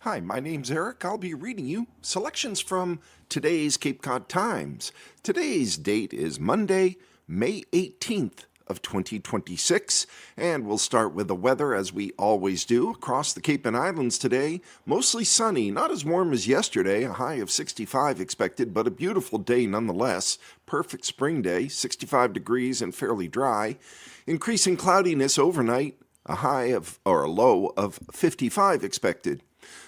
Hi, my name's Eric. I'll be reading you selections from today's Cape Cod Times. Today's date is Monday, May 18th of 2026, and we'll start with the weather as we always do. Across the Cape and Islands today, mostly sunny, not as warm as yesterday, a high of 65 expected, but a beautiful day nonetheless. Perfect spring day, 65 degrees and fairly dry. Increasing cloudiness overnight, a low of 55 expected.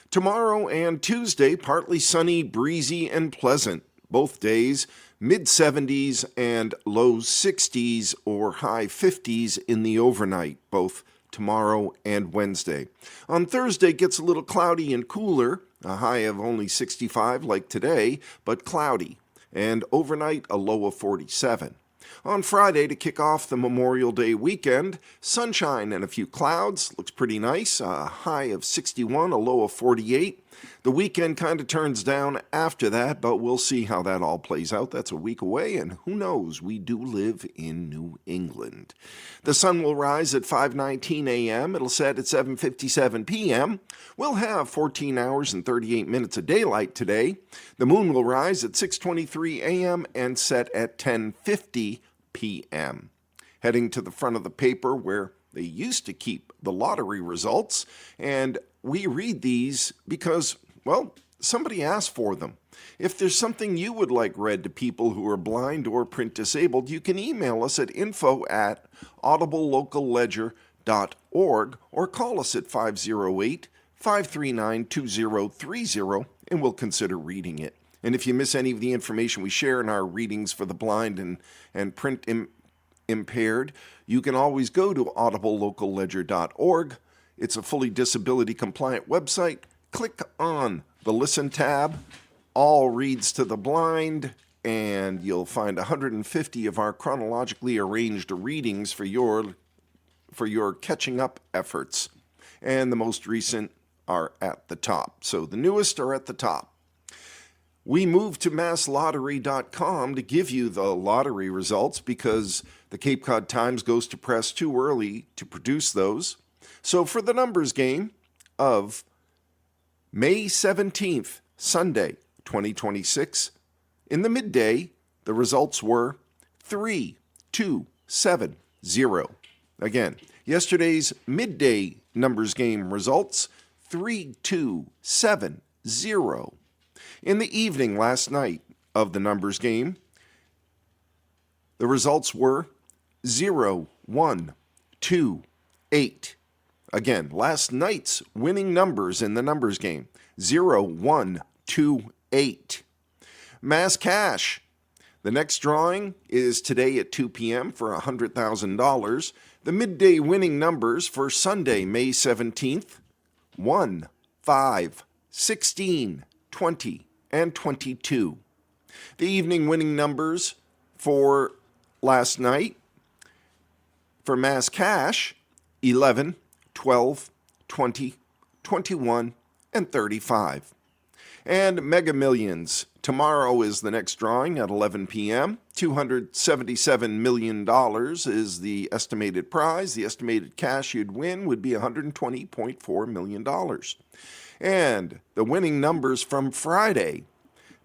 Tomorrow and Tuesday, partly sunny, breezy, and pleasant. Both days, mid-70s and low 60s or high 50s in the overnight, both tomorrow and Wednesday. On Thursday, it gets a little cloudy and cooler, a high of only 65 like today, but cloudy, and overnight a low of 47. On Friday, to kick off the Memorial Day weekend, sunshine and a few clouds. Looks pretty nice. A high of 61, a low of 48. The weekend kind of turns down after that, but we'll see how that all plays out. That's a week away, and who knows? We do live in New England. The sun will rise at 5:19 a.m. It'll set at 7:57 p.m. We'll have 14 hours and 38 minutes of daylight today. The moon will rise at 6:23 a.m. and set at 10:50 p.m. Heading to the front of the paper where they used to keep the lottery results, and we read these because, well, somebody asked for them. If there's something you would like read to people who are blind or print disabled, you can email us at info@audiblelocalledger.org or call us at 508-539-2030 and we'll consider reading it. And if you miss any of the information we share in our readings for the blind and print impaired, you can always go to audiblelocalledger.org. It's a fully disability-compliant website. Click on the Listen tab, All Reads to the Blind, and you'll find 150 of our chronologically arranged readings for your catching up efforts. And the most recent are at the top. So the newest are at the top. We moved to masslottery.com to give you the lottery results because the Cape Cod Times goes to press too early to produce those. So for the numbers game of May 17th, Sunday, 2026, in the midday, the results were 3270. Again, yesterday's midday numbers game results, 3270. In the evening last night of the numbers game, the results were 0128. Again, last night's winning numbers in the numbers game, 0128. Mass Cash. The next drawing is today at 2 p.m. for $100,000. The midday winning numbers for Sunday, May 17th, 1, 5, 16, 20, and 22. The evening winning numbers for last night for Mass Cash, 11, 12, 20, 21, and 35. And Mega Millions. Tomorrow is the next drawing at 11 p.m. $277 million is the estimated prize. The estimated cash you'd win would be $120.4 million. And the winning numbers from Friday,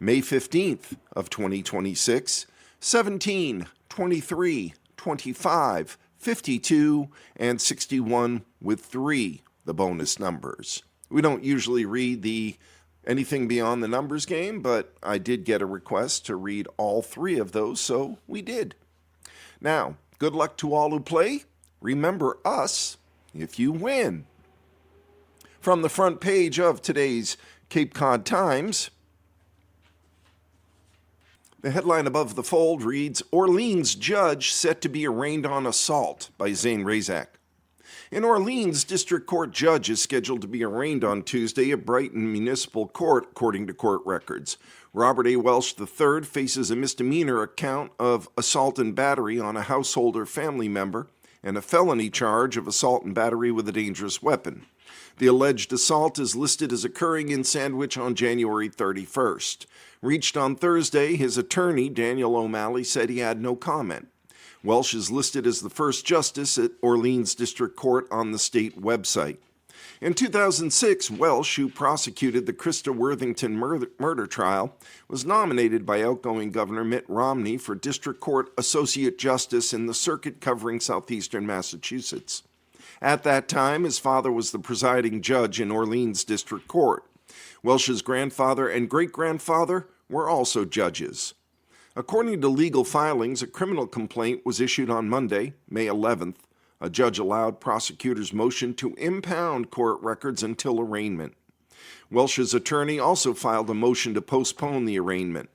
May 15th of 2026, 17, 23, 25, 52, and 61 with 3, the bonus numbers. We don't usually read anything beyond the numbers game, but I did get a request to read all 3 of those, so we did. Now, good luck to all who play. Remember us if you win. From the front page of today's Cape Cod Times, the headline above the fold reads, Orleans Judge Set to be Arraigned on Assault by Zane Razak. An Orleans District Court judge is scheduled to be arraigned on Tuesday at Brighton Municipal Court, according to court records. Robert A. Welsh III faces a misdemeanor account of assault and battery on a household or family member and a felony charge of assault and battery with a dangerous weapon. The alleged assault is listed as occurring in Sandwich on January 31st. Reached on Thursday, his attorney, Daniel O'Malley, said he had no comment. Welsh is listed as the first justice at Orleans District Court on the state website. In 2006, Welsh, who prosecuted the Krista Worthington murder trial, was nominated by outgoing Governor Mitt Romney for District Court Associate Justice in the circuit covering southeastern Massachusetts. At that time, his father was the presiding judge in Orleans District Court. Welsh's grandfather and great-grandfather were also judges. According to legal filings, a criminal complaint was issued on Monday, May 11th. A judge allowed prosecutors' motion to impound court records until arraignment. Welsh's attorney also filed a motion to postpone the arraignment.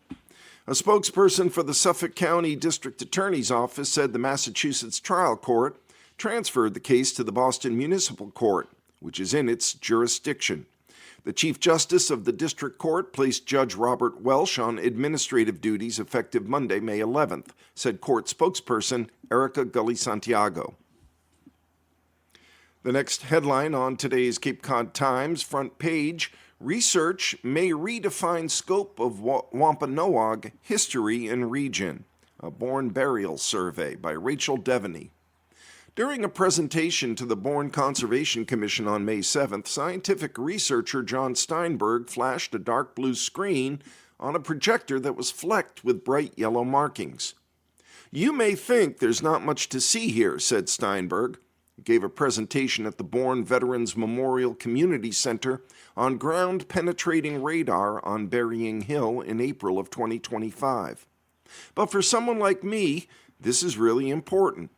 A spokesperson for the Suffolk County District Attorney's Office said the Massachusetts trial court transferred the case to the Boston Municipal Court, which is in its jurisdiction. The Chief Justice of the District Court placed Judge Robert Welsh on administrative duties effective Monday, May 11th, said court spokesperson Erica Gully-Santiago. The next headline on today's Cape Cod Times front page, research may redefine scope of Wampanoag history and region. A Bourne burial survey by Rachel Devaney. During a presentation to the Bourne Conservation Commission on May 7th, scientific researcher John Steinberg flashed a dark blue screen on a projector that was flecked with bright yellow markings. "You may think there's not much to see here," said Steinberg. He gave a presentation at the Bourne Veterans Memorial Community Center on ground-penetrating radar on Burying Hill in April of 2025. "But for someone like me, this is really important.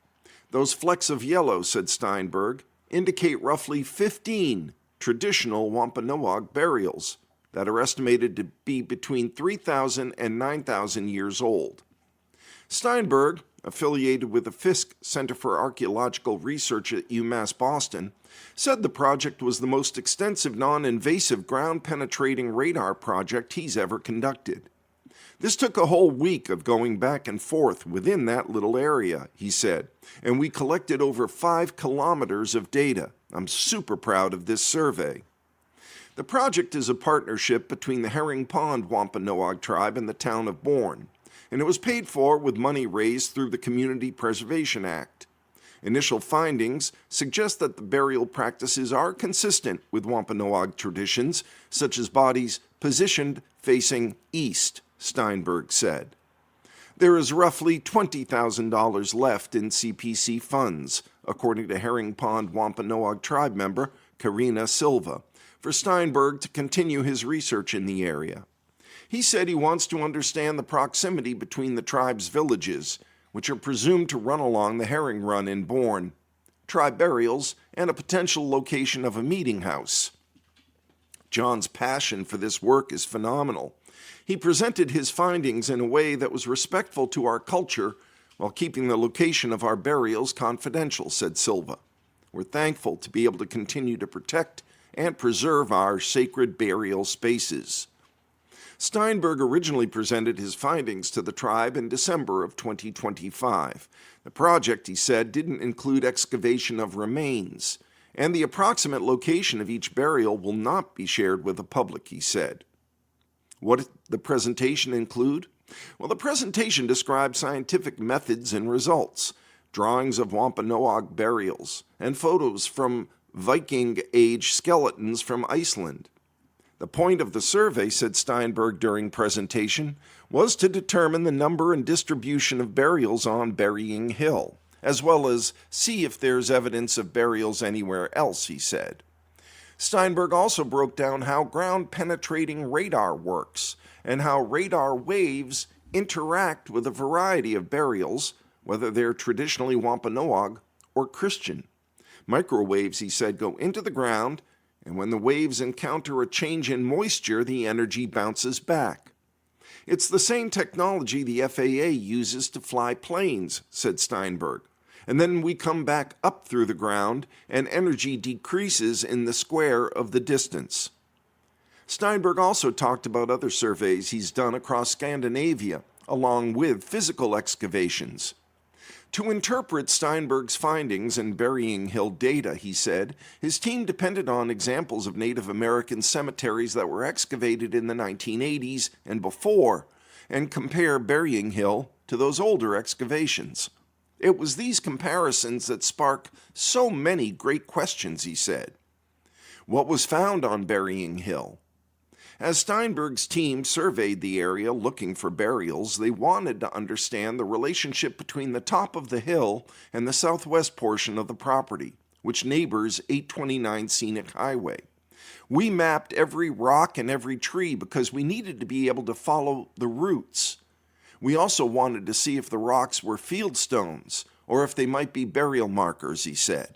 Those flecks of yellow," said Steinberg, "indicate roughly 15 traditional Wampanoag burials that are estimated to be between 3,000 and 9,000 years old." Steinberg, affiliated with the Fisk Center for Archaeological Research at UMass Boston, said the project was the most extensive non-invasive ground-penetrating radar project he's ever conducted. "This took a whole week of going back and forth within that little area," he said, "and we collected over 5 kilometers of data. I'm super proud of this survey." The project is a partnership between the Herring Pond Wampanoag tribe and the town of Bourne, and it was paid for with money raised through the Community Preservation Act. Initial findings suggest that the burial practices are consistent with Wampanoag traditions, such as bodies positioned facing east, Steinberg said. There is roughly $20,000 left in CPC funds, according to Herring Pond Wampanoag tribe member Karina Silva, for Steinberg to continue his research in the area. He said he wants to understand the proximity between the tribe's villages, which are presumed to run along the Herring Run in Bourne, tribe burials, and a potential location of a meeting house. John's passion for this work is phenomenal. He presented his findings in a way that was respectful to our culture while keeping the location of our burials confidential, said Silva. We're thankful to be able to continue to protect and preserve our sacred burial spaces. Steinberg originally presented his findings to the tribe in December of 2025. The project, he said, didn't include excavation of remains, and the approximate location of each burial will not be shared with the public, he said. What did the presentation include? Well, the presentation described scientific methods and results, drawings of Wampanoag burials, and photos from Viking-age skeletons from Iceland. The point of the survey, said Steinberg during presentation, was to determine the number and distribution of burials on Burying Hill, as well as see if there's evidence of burials anywhere else, he said. Steinberg also broke down how ground-penetrating radar works and how radar waves interact with a variety of burials, whether they're traditionally Wampanoag or Christian. Microwaves, he said, go into the ground, and when the waves encounter a change in moisture, the energy bounces back. It's the same technology the FAA uses to fly planes, said Steinberg. And then we come back up through the ground, and energy decreases in the square of the distance. Steinberg also talked about other surveys he's done across Scandinavia, along with physical excavations. To interpret Steinberg's findings and Burying Hill data, he said, his team depended on examples of Native American cemeteries that were excavated in the 1980s and before, and compare Burying Hill to those older excavations. It was these comparisons that spark so many great questions, he said. What was found on Burying Hill? As Steinberg's team surveyed the area looking for burials, they wanted to understand the relationship between the top of the hill and the southwest portion of the property, which neighbors 829 Scenic Highway. We mapped every rock and every tree because we needed to be able to follow the roots. We also wanted to see if the rocks were field stones or if they might be burial markers, he said.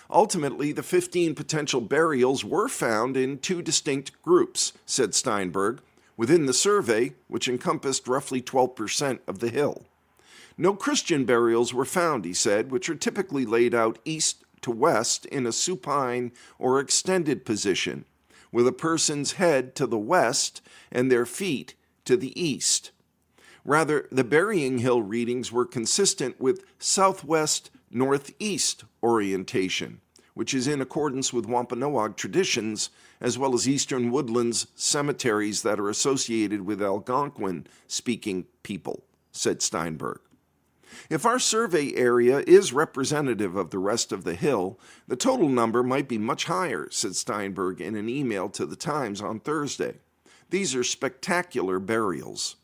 Ultimately, the 15 potential burials were found in two distinct groups, said Steinberg, within the survey, which encompassed roughly 12% of the hill. No Christian burials were found, he said, which are typically laid out east to west in a supine or extended position, with a person's head to the west and their feet to the east. Rather, the Burying Hill readings were consistent with southwest-northeast orientation, which is in accordance with Wampanoag traditions, as well as eastern woodlands cemeteries that are associated with Algonquin-speaking people, said Steinberg. If our survey area is representative of the rest of the hill, the total number might be much higher, said Steinberg in an email to the Times on Thursday. These are spectacular burials.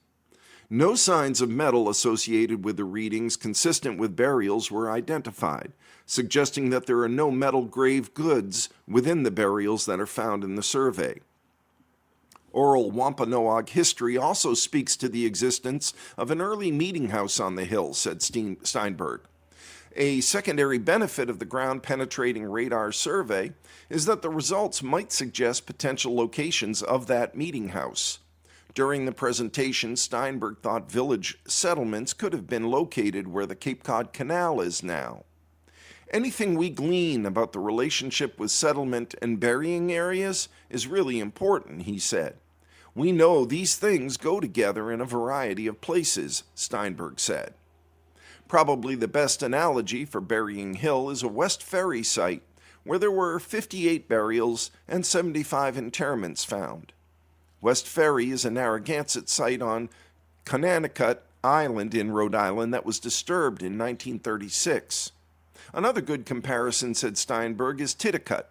No signs of metal associated with the readings consistent with burials were identified, suggesting that there are no metal grave goods within the burials that are found in the survey. Oral Wampanoag history also speaks to the existence of an early meeting house on the hill, said Steinberg. A secondary benefit of the ground-penetrating radar survey is that the results might suggest potential locations of that meeting house. During the presentation, Steinberg thought village settlements could have been located where the Cape Cod Canal is now. Anything we glean about the relationship with settlement and burying areas is really important, he said. We know these things go together in a variety of places, Steinberg said. Probably the best analogy for Burying Hill is a West Ferry site where there were 58 burials and 75 interments found. West Ferry is a Narragansett site on Conanicut Island in Rhode Island that was disturbed in 1936. Another good comparison, said Steinberg, is Titicut,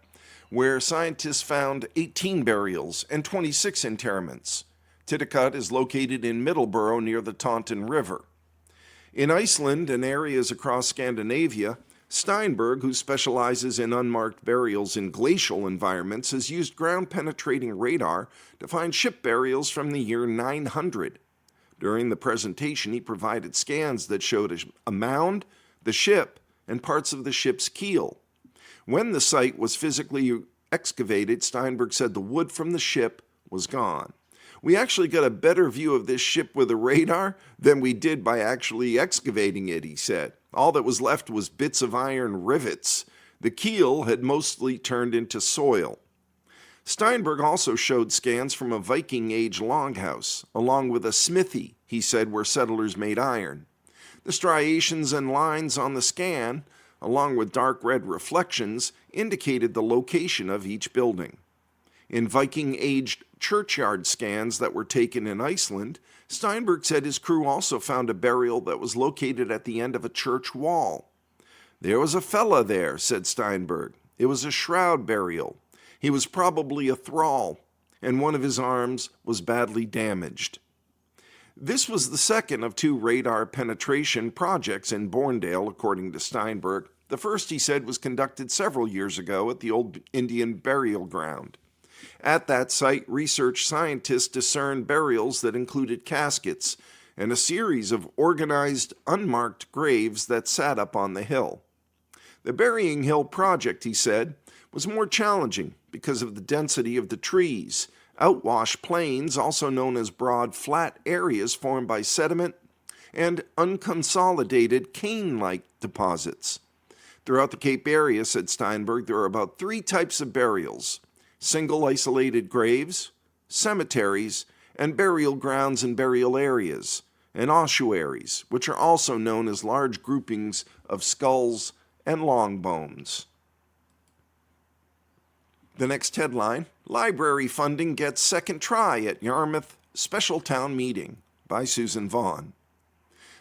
where scientists found 18 burials and 26 interments. Titicut is located in Middleborough near the Taunton River. In Iceland and areas across Scandinavia, Steinberg, who specializes in unmarked burials in glacial environments, has used ground-penetrating radar to find ship burials from the year 900. During the presentation, he provided scans that showed a mound, the ship, and parts of the ship's keel. When the site was physically excavated, Steinberg said the wood from the ship was gone. We actually got a better view of this ship with a radar than we did by actually excavating it, he said. All that was left was bits of iron rivets. The keel had mostly turned into soil. Steinberg also showed scans from a Viking-age longhouse, along with a smithy, he said, where settlers made iron. The striations and lines on the scan, along with dark red reflections, indicated the location of each building. In Viking-aged churchyard scans that were taken in Iceland, Steinberg said his crew also found a burial that was located at the end of a church wall. There was a fella there, said Steinberg. It was a shroud burial. He was probably a thrall, and one of his arms was badly damaged. This was the second of two radar penetration projects in Borndale, according to Steinberg. The first, he said, was conducted several years ago at the old Indian burial ground. At that site, research scientists discerned burials that included caskets and a series of organized, unmarked graves that sat up on the hill. The Burying Hill project, he said, was more challenging because of the density of the trees. Outwash plains, also known as broad, flat areas formed by sediment, and unconsolidated cane-like deposits. Throughout the Cape area, said Steinberg, there are about 3 types of burials: single isolated graves, cemeteries, and burial grounds and burial areas, and ossuaries, which are also known as large groupings of skulls and long bones. The next headline, Library Funding Gets Second Try at Yarmouth Special Town Meeting, by Susan Vaughn.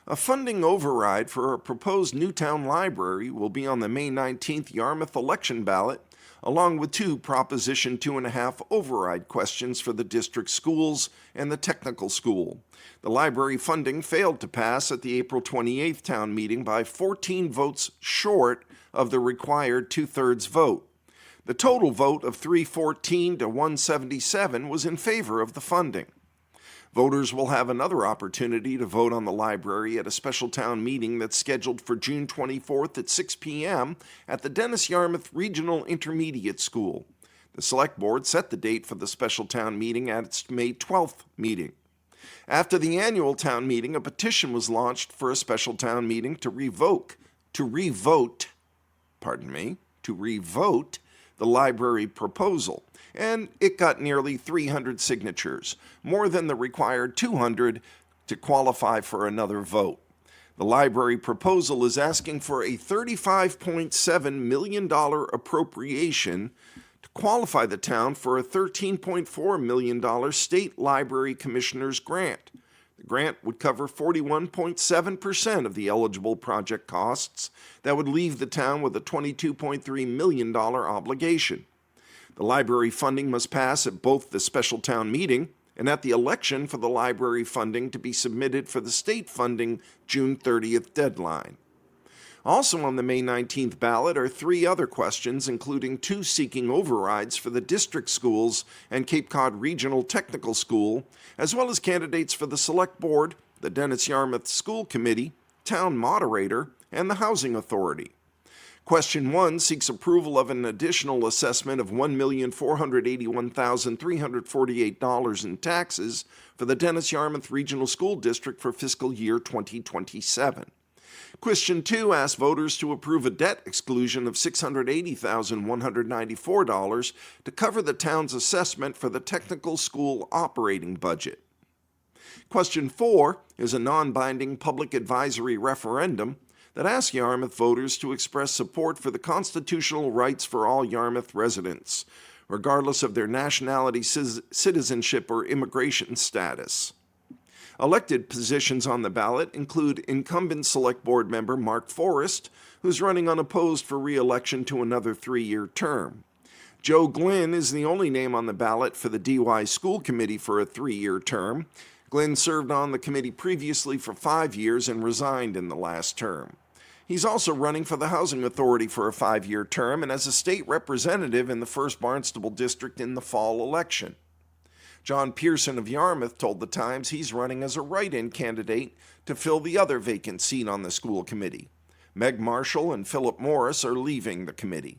A funding override for a proposed Newtown library will be on the May 19th Yarmouth election ballot along with 2 Proposition 2.5 override questions for the district schools and the technical school. The library funding failed to pass at the April 28th town meeting by 14 votes short of the required 2/3 vote. The total vote of 314 to 177 was in favor of the funding. Voters will have another opportunity to vote on the library at a special town meeting that's scheduled for June 24th at 6 p.m. at the Dennis Yarmouth Regional Intermediate School. The Select Board set the date for the special town meeting at its May 12th meeting. After the annual town meeting, a petition was launched for a special town meeting to revote the library proposal, and it got nearly 300 signatures, more than the required 200 to qualify for another vote. The library proposal is asking for a $35.7 million appropriation to qualify the town for a $13.4 million state library commissioner's grant. The grant would cover 41.7% of the eligible project costs that would leave the town with a $22.3 million obligation. The library funding must pass at both the special town meeting and at the election for the library funding to be submitted for the state funding June 30th deadline. Also on the May 19th ballot are 3 other questions, including 2 seeking overrides for the district schools and Cape Cod Regional Technical School, as well as candidates for the Select Board, the Dennis Yarmouth School Committee, Town Moderator, and the Housing Authority. Question 1 seeks approval of an additional assessment of $1,481,348 in taxes for the Dennis Yarmouth Regional School District for fiscal year 2027. Question 2 asks voters to approve a debt exclusion of $680,194 to cover the town's assessment for the technical school operating budget. Question 4 is a non-binding public advisory referendum that asks Yarmouth voters to express support for the constitutional rights for all Yarmouth residents, regardless of their nationality, citizenship, or immigration status. Elected positions on the ballot include incumbent Select Board member Mark Forrest, who's running unopposed for re-election to another 3-year term. Joe Glynn is the only name on the ballot for the DY School Committee for a 3-year term. Glynn served on the committee previously for 5 years and resigned in the last term. He's also running for the Housing Authority for a 5-year term and as a state representative in the 1st Barnstable District in the fall election. John Pearson of Yarmouth told The Times he's running as a write-in candidate to fill the other vacant seat on the school committee. Meg Marshall and Philip Morris are leaving the committee.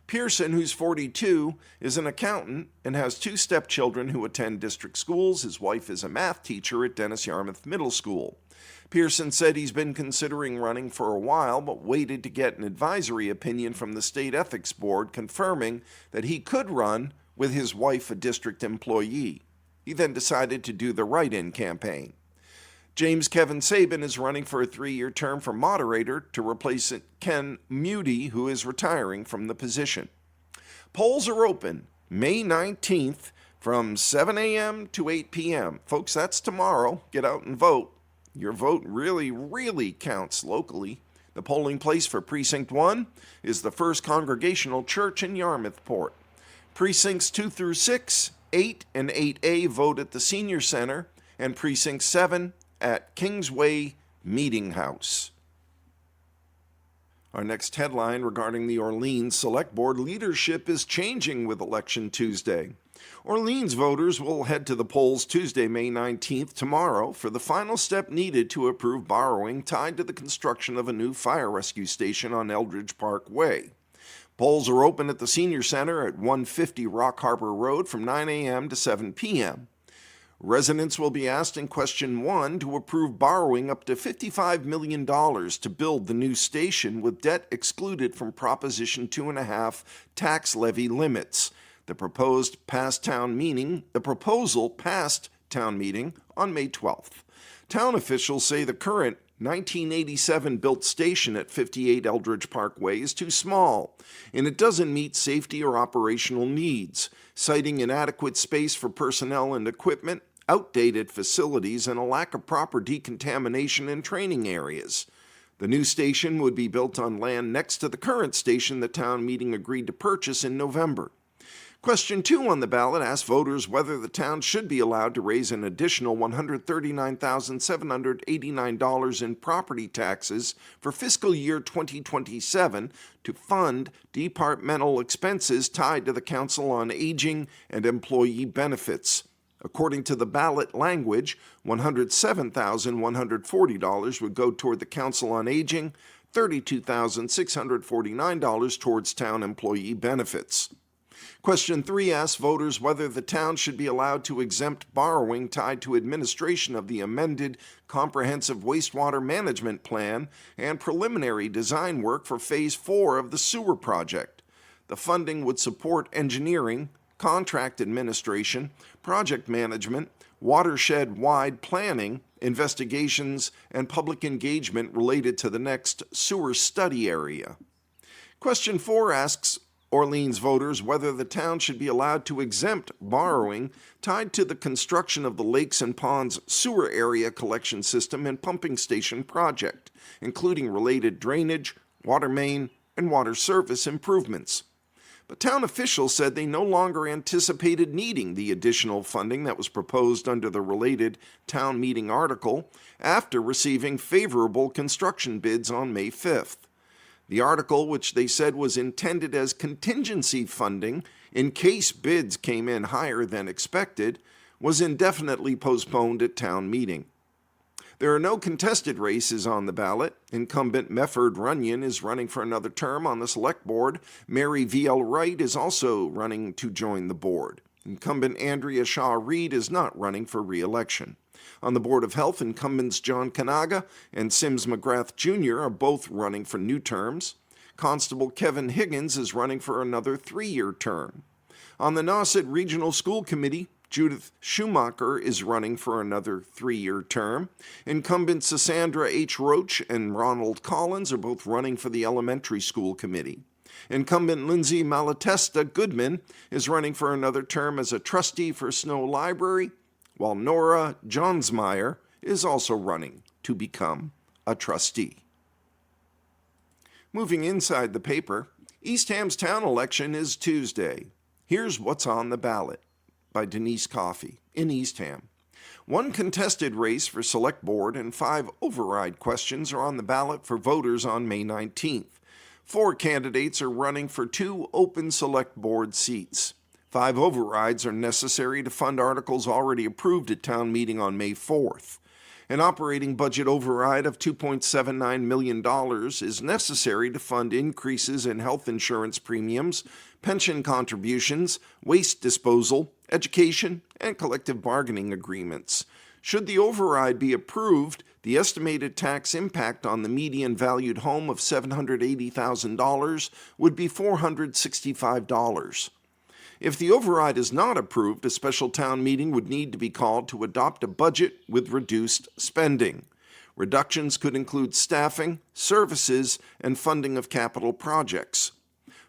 Pearson, who's 42, is an accountant and has 2 stepchildren who attend district schools. His wife is a math teacher at Dennis Yarmouth Middle School. Pearson said he's been considering running for a while, but waited to get an advisory opinion from the State Ethics Board confirming that he could run with his wife a district employee. He then decided to do the write-in campaign. James Kevin Sabin is running for a 3-year term for moderator to replace Ken Muty, who is retiring from the position. Polls are open May 19th from 7 a.m. to 8 p.m. Folks, that's tomorrow. Get out and vote. Your vote really counts locally. The polling place for Precinct 1 is the First Congregational Church in Yarmouthport. Precincts 2 through 6, 8, and 8A vote at the Senior Center, and Precinct 7 at Kingsway Meeting House. Our next headline regarding the Orleans Select Board leadership is changing with Election Tuesday. Orleans voters will head to the polls Tuesday, May 19th, tomorrow, for the final step needed to approve borrowing tied to the construction of a new fire rescue station on Eldridge Park Way. Polls are open at the Senior Center at 150 Rock Harbor Road from 9 a.m. to 7 p.m. Residents will be asked in Question 1 to approve borrowing up to $55 million to build the new station with debt excluded from Proposition 2.5 tax levy limits. The proposal passed town meeting on May 12th. Town officials say the current 1987-built station at 58 Eldridge Parkway is too small, and it doesn't meet safety or operational needs, citing inadequate space for personnel and equipment, outdated facilities, and a lack of proper decontamination and training areas. The new station would be built on land next to the current station the town meeting agreed to purchase in November. Question 2 on the ballot asks voters whether the town should be allowed to raise an additional $139,789 in property taxes for fiscal year 2027 to fund departmental expenses tied to the Council on Aging and employee benefits. According to the ballot language, $107,140 would go toward the Council on Aging, $32,649 towards town employee benefits. Question 3 asks voters whether the town should be allowed to exempt borrowing tied to administration of the amended Comprehensive Wastewater Management Plan and preliminary design work for Phase 4 of the sewer project. The funding would support engineering, contract administration, project management, watershed-wide planning, investigations, and public engagement related to the next sewer study area. Question 4 asks Orleans voters whether the town should be allowed to exempt borrowing tied to the construction of the Lakes and Ponds sewer area collection system and pumping station project, including related drainage, water main, and water service improvements. But town officials said they no longer anticipated needing the additional funding that was proposed under the related town meeting article after receiving favorable construction bids on May 5th. The article, which they said was intended as contingency funding in case bids came in higher than expected, was indefinitely postponed at town meeting. There are no contested races on the ballot. Incumbent Mefford Runyon is running for another term on the select board. Mary V.L. Wright is also running to join the board. Incumbent Andrea Shaw Reed is not running for re-election. On the Board of Health, incumbents John Kanaga and Sims McGrath Jr. are both running for new terms. Constable Kevin Higgins is running for another 3-year term. On the Nauset Regional School Committee, Judith Schumacher is running for another 3-year term. Incumbents Cassandra H. Roach and Ronald Collins are both running for the Elementary School Committee. Incumbent Lindsay Malatesta Goodman is running for another term as a trustee for Snow Library, while Nora Johnsmeyer is also running to become a trustee. Moving inside the paper, Eastham's town election is Tuesday. Here's what's on the ballot, by Denise Coffey in Eastham. 1 contested race for select board and 5 override questions are on the ballot for voters on May 19th. 4 candidates are running for 2 open select board seats. 5 overrides are necessary to fund articles already approved at town meeting on May 4th. An operating budget override of $2.79 million is necessary to fund increases in health insurance premiums, pension contributions, waste disposal, education, and collective bargaining agreements. Should the override be approved, the estimated tax impact on the median valued home of $780,000 would be $465. If the override is not approved, a special town meeting would need to be called to adopt a budget with reduced spending. Reductions could include staffing, services, and funding of capital projects.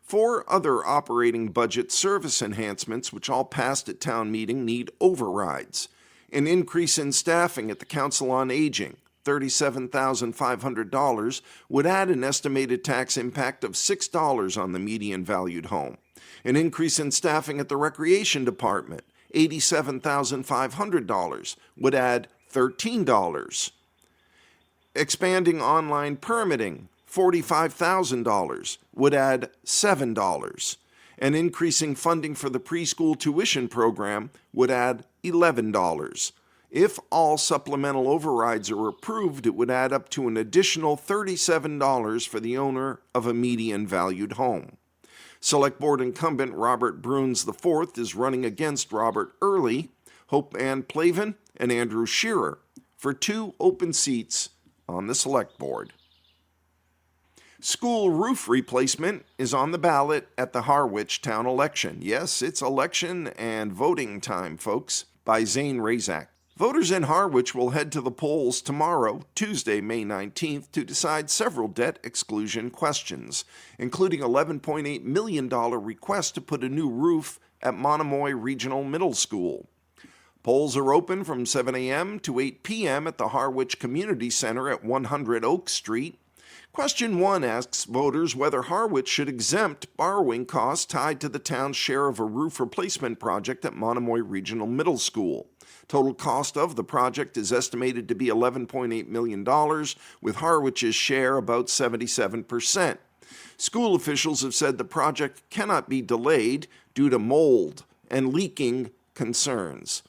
4 other operating budget service enhancements, which all passed at town meeting, need overrides. An increase in staffing at the Council on Aging, $37,500, would add an estimated tax impact of $6 on the median valued home. An increase in staffing at the Recreation Department, $87,500, would add $13. Expanding online permitting, $45,000, would add $7. And increasing funding for the preschool tuition program would add $11. If all supplemental overrides are approved, it would add up to an additional $37 for the owner of a median valued home. Select Board incumbent Robert Bruns IV is running against Robert Early, Hope Ann Plavin, and Andrew Shearer for 2 open seats on the Select Board. School roof replacement is on the ballot at the Harwich town election. Yes, it's election and voting time, folks, by Zane Razak. Voters in Harwich will head to the polls tomorrow, Tuesday, May 19th, to decide several debt exclusion questions, including $11.8 million request to put a new roof at Monomoy Regional Middle School. Polls are open from 7 a.m. to 8 p.m. at the Harwich Community Center at 100 Oak Street. Question 1 asks voters whether Harwich should exempt borrowing costs tied to the town's share of a roof replacement project at Monomoy Regional Middle School. Total cost of the project is estimated to be $11.8 million, with Harwich's share about 77%. School officials have said the project cannot be delayed due to mold and leaking concerns.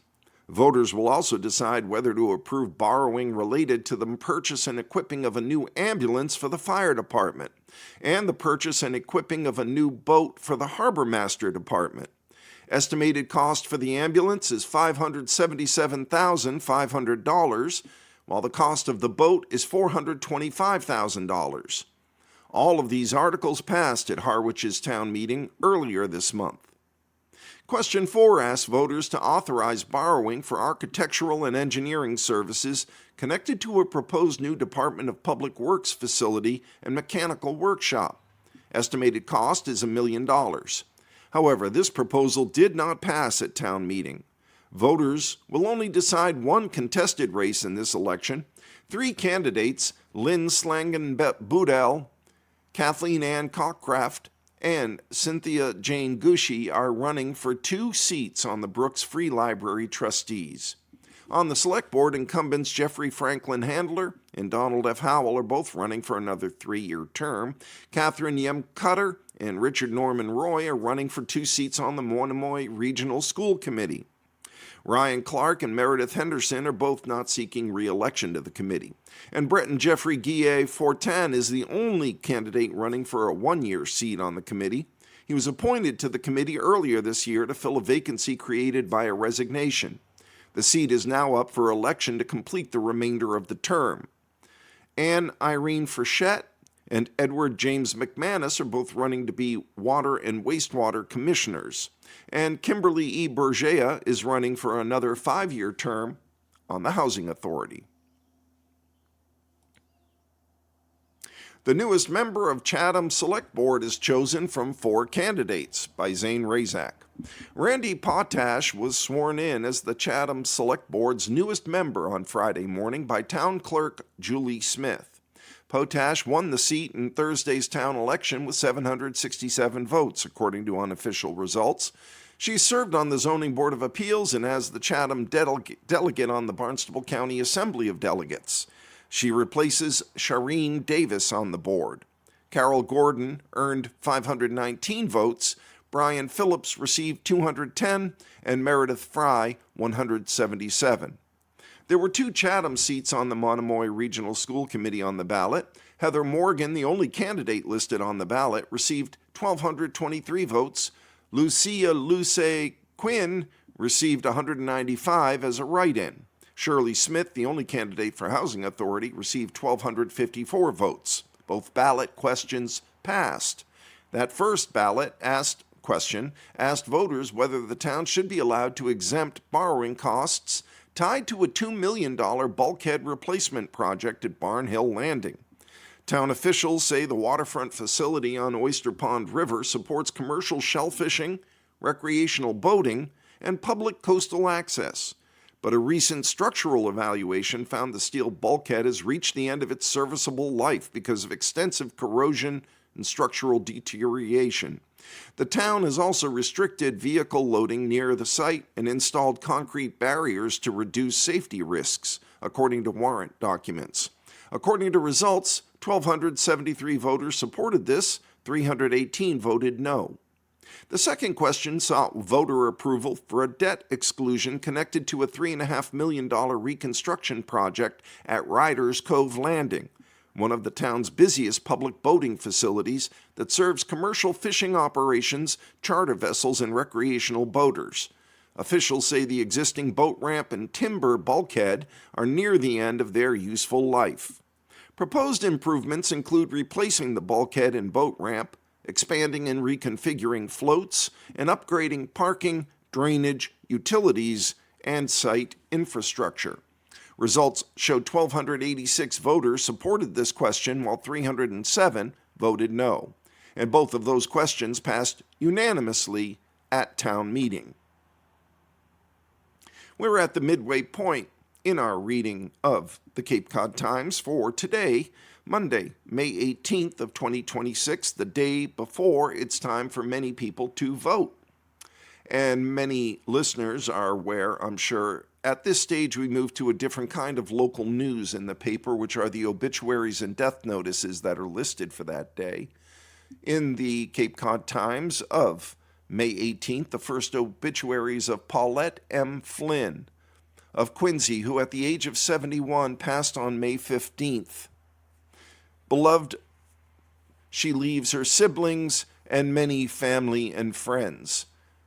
Voters will also decide whether to approve borrowing related to the purchase and equipping of a new ambulance for the fire department and the purchase and equipping of a new boat for the harbor master department. Estimated cost for the ambulance is $577,500, while the cost of the boat is $425,000. All of these articles passed at Harwich's town meeting earlier this month. Question 4 asks voters to authorize borrowing for architectural and engineering services connected to a proposed new Department of Public Works facility and mechanical workshop. Estimated cost is $1 million. However, this proposal did not pass at town meeting. Voters will only decide one contested race in this election. 3 candidates, Lynn Slangen-Budell, Kathleen Ann Cockcraft, and Cynthia Jane Gushy are running for 2 seats on the Brooks Free Library trustees. On the select board, incumbents Jeffrey Franklin Handler and Donald F. Howell are both running for another 3-year term. Catherine Yem Cutter and Richard Norman Roy are running for 2 seats on the Monomoy Regional School Committee. Ryan Clark and Meredith Henderson are both not seeking re-election to the committee. And Brett and Jeffrey Guillet-Fortin is the only candidate running for a 1-year seat on the committee. He was appointed to the committee earlier this year to fill a vacancy created by a resignation. The seat is now up for election to complete the remainder of the term. Anne Irene Frechette and Edward James McManus are both running to be Water and Wastewater Commissioners. And Kimberly E. Bergea is running for another 5-year term on the Housing Authority. The newest member of Chatham Select Board is chosen from 4 candidates by Zane Razak. Randy Potash was sworn in as the Chatham Select Board's newest member on Friday morning by Town Clerk Julie Smith. Potash won the seat in Thursday's town election with 767 votes, according to unofficial results. She served on the Zoning Board of Appeals and as the Chatham delegate on the Barnstable County Assembly of Delegates. She replaces Shireen Davis on the board. Carol Gordon earned 519 votes, Brian Phillips received 210, and Meredith Fry 177. There were 2 Chatham seats on the Monomoy Regional School Committee on the ballot. Heather Morgan, the only candidate listed on the ballot, received 1,223 votes. Lucia Luce Quinn received 195 as a write-in. Shirley Smith, the only candidate for Housing Authority, received 1,254 votes. Both ballot questions passed. That first ballot question asked voters whether the town should be allowed to exempt borrowing costs tied to a $2 million bulkhead replacement project at Barn Hill Landing. Town officials say the waterfront facility on Oyster Pond River supports commercial shellfishing, recreational boating, and public coastal access. But a recent structural evaluation found the steel bulkhead has reached the end of its serviceable life because of extensive corrosion and structural deterioration. The town has also restricted vehicle loading near the site and installed concrete barriers to reduce safety risks, according to warrant documents. According to results, 1,273 voters supported this, 318 voted no. The second question sought voter approval for a debt exclusion connected to a $3.5 million reconstruction project at Riders Cove Landing, one of the town's busiest public boating facilities that serves commercial fishing operations, charter vessels, and recreational boaters. Officials say the existing boat ramp and timber bulkhead are near the end of their useful life. Proposed improvements include replacing the bulkhead and boat ramp, expanding and reconfiguring floats, and upgrading parking, drainage, utilities, and site infrastructure. Results showed 1,286 voters supported this question, while 307 voted no. And both of those questions passed unanimously at town meeting. We're at the midway point In our reading of the Cape Cod Times for today, Monday, May 18th of 2026, the day before it's time for many people to vote. And many listeners are aware, I'm sure, at this stage we move to a different kind of local news in the paper, which are the obituaries and death notices that are listed for that day. In the Cape Cod Times of May 18th, the first obituaries of Paulette M. Flynn of Quincy, who at the age of 71 passed on May 15th. Beloved, she leaves her siblings and many family and friends.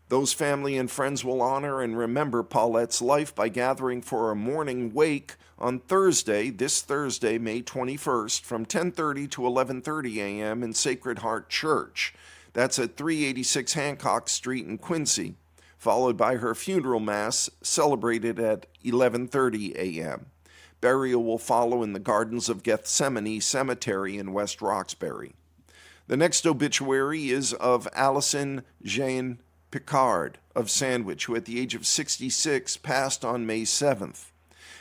Those family and friends will honor and remember Paulette's life by gathering for a morning wake on Thursday, this Thursday, May 21st, from 10:30 to 11:30 a.m. in Sacred Heart Church. That's at 386 Hancock Street in Quincy, followed by her funeral mass celebrated at 11:30 a.m. Burial will follow in the Gardens of Gethsemane Cemetery in West Roxbury. The next obituary is of Allison Jean Picard of Sandwich, who at the age of 66 passed on May 7th.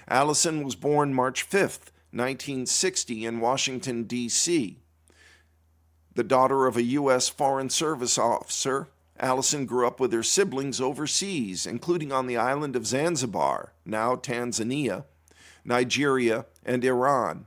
Allison was born March 5th, 1960 in Washington, D.C. The daughter of a U.S. Foreign Service officer, Allison grew up with her siblings overseas, including on the island of Zanzibar, now Tanzania, Nigeria, and Iran.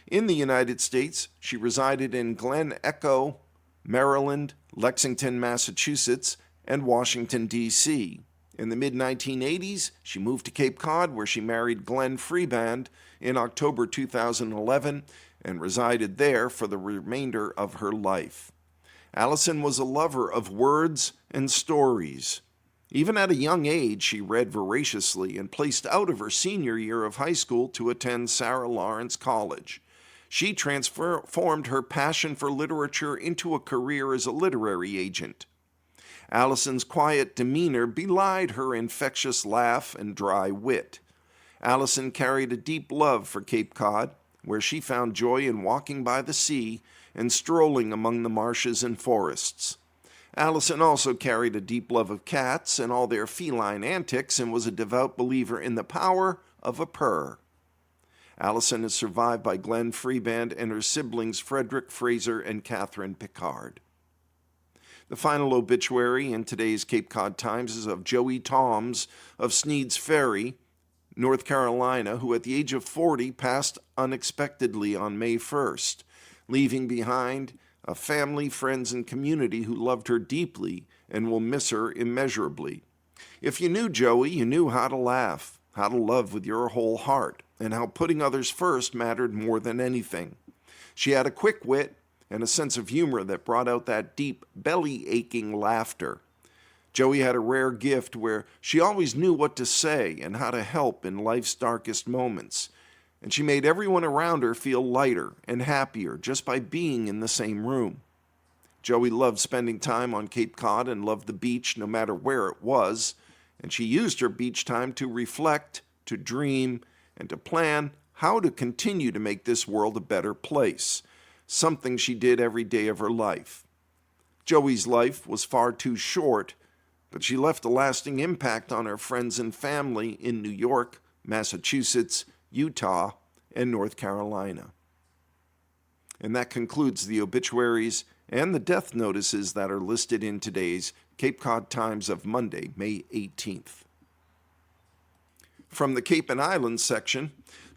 In the United States, she resided in Glen Echo, Maryland, Lexington, Massachusetts, and Washington, D.C. In the mid-1980s, she moved to Cape Cod, where she married Glenn Freeband in October 2011 and resided there for the remainder of her life. Allison was a lover of words and stories. Even at a young age, she read voraciously and placed out of her senior year of high school to attend Sarah Lawrence College. She transformed her passion for literature into a career as a literary agent. Allison's quiet demeanor belied her infectious laugh and dry wit. Allison carried a deep love for Cape Cod, where she found joy in walking by the sea and strolling among the marshes and forests. Allison also carried a deep love of cats and all their feline antics and was a devout believer in the power of a purr. Allison is survived by Glenn Freeband and her siblings Frederick, Fraser, and Catherine Picard. The final obituary in today's Cape Cod Times is of Joey Toms of Sneed's Ferry, North Carolina, who at the age of 40 passed unexpectedly on May 1st, leaving behind a family, friends, and community who loved her deeply and will miss her immeasurably. If you knew Joey, you knew how to laugh, how to love with your whole heart, and how putting others first mattered more than anything. She had a quick wit and a sense of humor that brought out that deep, belly-aching laughter. Joey had a rare gift where she always knew what to say and how to help in life's darkest moments, and she made everyone around her feel lighter and happier just by being in the same room. Joey loved spending time on Cape Cod and loved the beach no matter where it was, and she used her beach time to reflect, to dream, and to plan how to continue to make this world a better place, something she did every day of her life. Joey's life was far too short, but she left a lasting impact on her friends and family in New York, Massachusetts, Utah, and North Carolina. And that concludes the obituaries and the death notices that are listed in today's Cape Cod Times of Monday, May 18th. From the Cape and Islands section,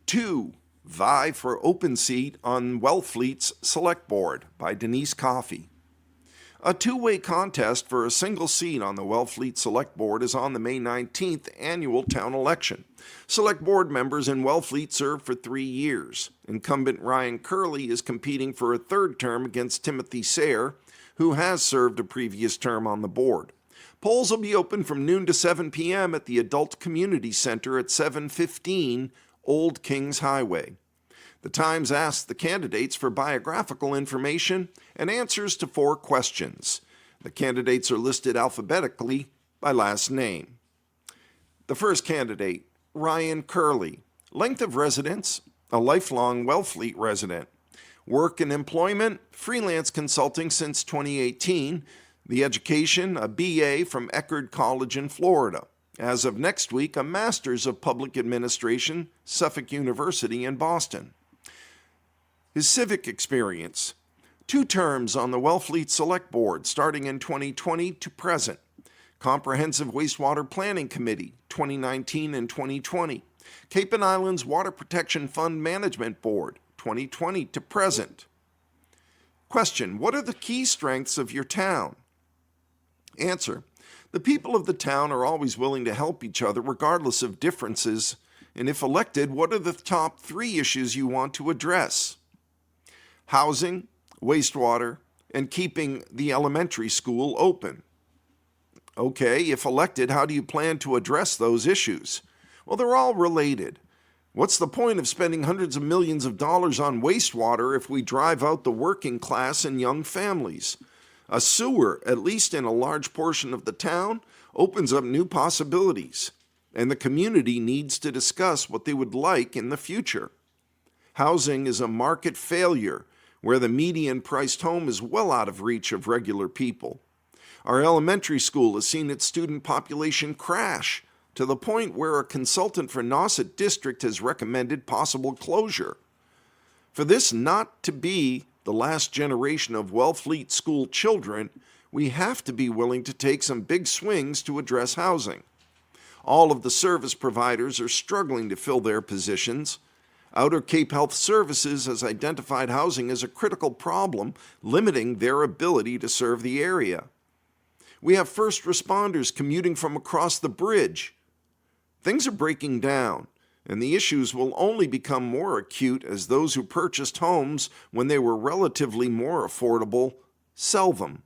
2 vie for open seat on Wellfleet's Select Board by Denise Coffey. A two-way contest for a single seat on the Wellfleet Select Board is on the May 19th annual town election. Select Board members in Wellfleet serve for 3 years. Incumbent Ryan Curley is competing for a third term against Timothy Sayre, who has served a previous term on the board. Polls will be open from noon to 7 p.m. at the Adult Community Center at 715 Old Kings Highway. The Times asked the candidates for biographical information and answers to 4 questions. The candidates are listed alphabetically by last name. The first candidate, Ryan Curley. Length of residence, a lifelong Wellfleet resident. Work and employment, freelance consulting since 2018. The education, a BA from Eckerd College in Florida. As of next week, a Master's of Public Administration, Suffolk University in Boston. His civic experience: 2 terms on the Wellfleet Select Board starting in 2020 to present. Comprehensive Wastewater Planning Committee, 2019 and 2020. Cape and Islands Water Protection Fund Management Board, 2020 to present. Question: what are the key strengths of your town? Answer: the people of the town are always willing to help each other regardless of differences, and if elected, what are the top 3 issues you want to address? Housing, wastewater, and keeping the elementary school open. Okay, if elected, how do you plan to address those issues? Well, they're all related. What's the point of spending hundreds of millions of dollars on wastewater if we drive out the working class and young families? A sewer, at least in a large portion of the town, opens up new possibilities, and the community needs to discuss what they would like in the future. Housing is a market failure, where the median-priced home is well out of reach of regular people. Our elementary school has seen its student population crash to the point where a consultant for Nauset District has recommended possible closure. For this not to be the last generation of Wellfleet school children, we have to be willing to take some big swings to address housing. All of the service providers are struggling to fill their positions. Outer Cape Health Services has identified housing as a critical problem, limiting their ability to serve the area. We have first responders commuting from across the bridge. Things are breaking down, and the issues will only become more acute as those who purchased homes when they were relatively more affordable sell them.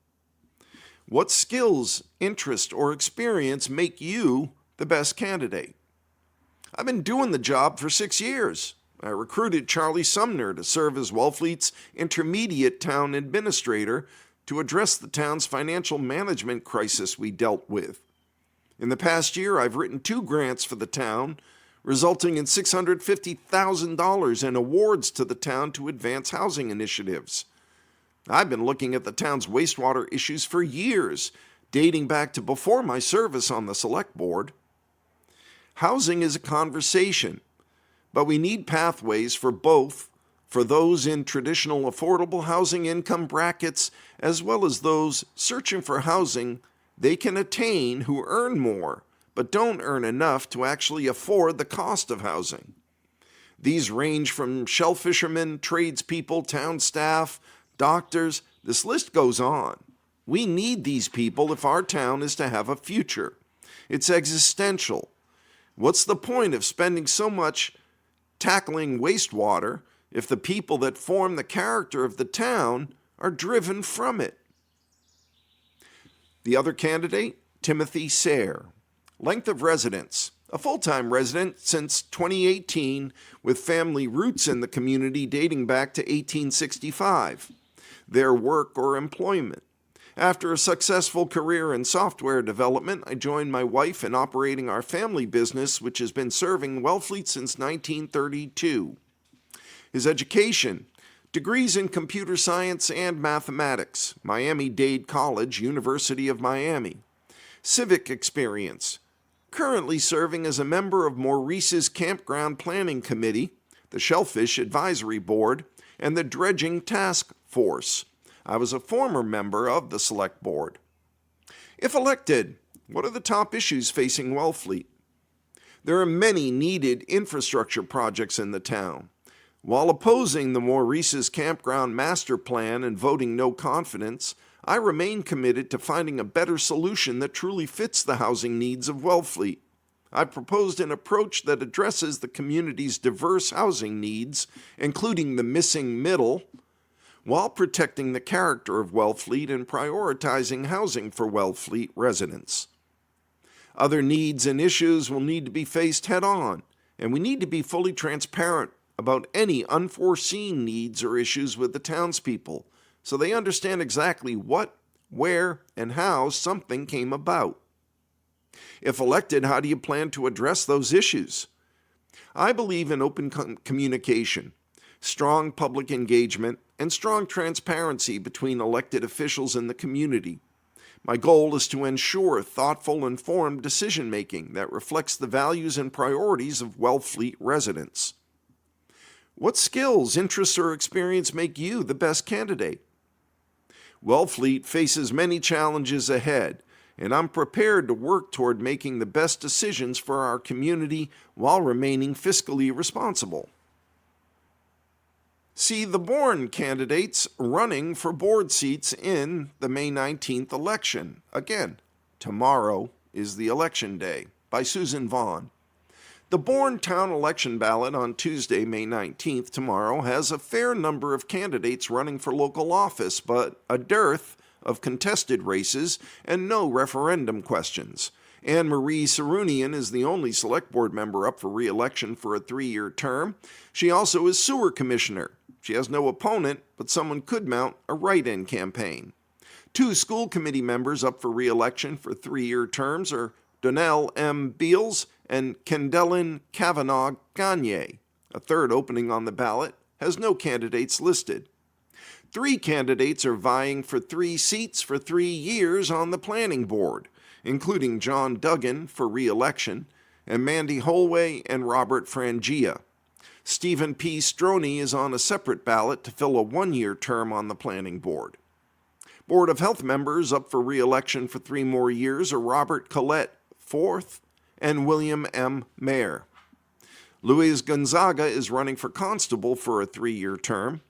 What skills, interest, or experience make you the best candidate? I've been doing the job for 6 years. I recruited Charlie Sumner to serve as Wellfleet's intermediate town administrator to address the town's financial management crisis we dealt with. In the past year, I've written 2 grants for the town, resulting in $650,000 in awards to the town to advance housing initiatives. I've been looking at the town's wastewater issues for years, dating back to before my service on the Select Board. Housing is a conversation, but we need pathways for both, for those in traditional affordable housing income brackets, as well as those searching for housing they can attain who earn more, but don't earn enough to actually afford the cost of housing. These range from shellfishermen, tradespeople, town staff, doctors. This list goes on. We need these people if our town is to have a future. It's existential. What's the point of spending so much tackling wastewater if the people that form the character of the town are driven from it? The other candidate, Timothy Sayre. Length of residence: a full-time resident since 2018 with family roots in the community dating back to 1865. Their work or employment: after a successful career in software development, I joined my wife in operating our family business, which has been serving Wellfleet since 1932. His education: degrees in computer science and mathematics, Miami-Dade College, University of Miami. Civic experience: currently serving as a member of Maurice's Campground Planning Committee, the Shellfish Advisory Board, and the Dredging Task Force. I was a former member of the Select Board. If elected, what are the top issues facing Wellfleet? There are many needed infrastructure projects in the town. While opposing the Maurice's Campground Master Plan and voting no confidence, I remain committed to finding a better solution that truly fits the housing needs of Wellfleet. I've proposed an approach that addresses the community's diverse housing needs, including the missing middle, while protecting the character of Wellfleet and prioritizing housing for Wellfleet residents. Other needs and issues will need to be faced head-on, and we need to be fully transparent about any unforeseen needs or issues with the townspeople, so they understand exactly what, where, and how something came about. If elected, how do you plan to address those issues? I believe in open communication, strong public engagement, and strong transparency between elected officials and the community. My goal is to ensure thoughtful, informed decision-making that reflects the values and priorities of Wellfleet residents. What skills, interests, or experience make you the best candidate? Wellfleet faces many challenges ahead, and I'm prepared to work toward making the best decisions for our community while remaining fiscally responsible. See the Bourne candidates running for board seats in the May 19th election. Again, tomorrow is the election day, by Susan Vaughn. The Bourne town election ballot on Tuesday, May 19th, tomorrow, has a fair number of candidates running for local office, but a dearth of contested races and no referendum questions. Anne Marie Sarunian is the only select board member up for re-election for a 3-year term. She also is sewer commissioner. She has no opponent, but someone could mount a write-in campaign. 2 school committee members up for re-election for 3-year terms are Donnell M. Beals and Kendelyn Kavanaugh Gagne. A third opening on the ballot has no candidates listed. 3 candidates are vying for 3 seats for 3 years on the planning board, including John Duggan for re-election, and Mandy Holway and Robert Frangia. Stephen P. Stroney is on a separate ballot to fill a 1-year term on the planning board. Board of Health members up for re-election for 3 more years are Robert Collette, 4th, and William M. Mayer. Luis Gonzaga is running for constable for a 3-year term.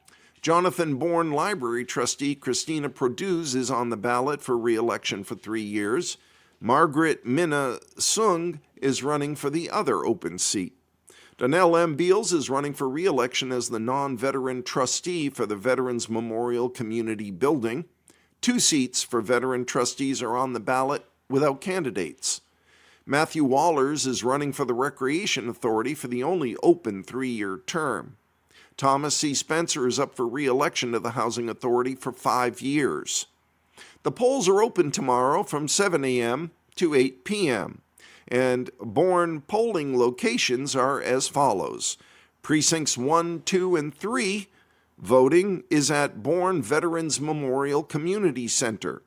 Jonathan Bourne Library trustee Christina Produce is on the ballot for re-election for 3 years. Margaret Minna Sung is running for the other open seat. Donnell M. Beals is running for re-election as the non-veteran trustee for the Veterans Memorial Community Building. 2 seats for veteran trustees are on the ballot without candidates. Matthew Wallers is running for the Recreation Authority for the only open 3-year term. Thomas C. Spencer is up for re-election to the Housing Authority for 5 years. The polls are open tomorrow from 7 a.m. to 8 p.m. and Bourne polling locations are as follows. Precincts 1, 2, and 3, voting is at Bourne Veterans Memorial Community Center.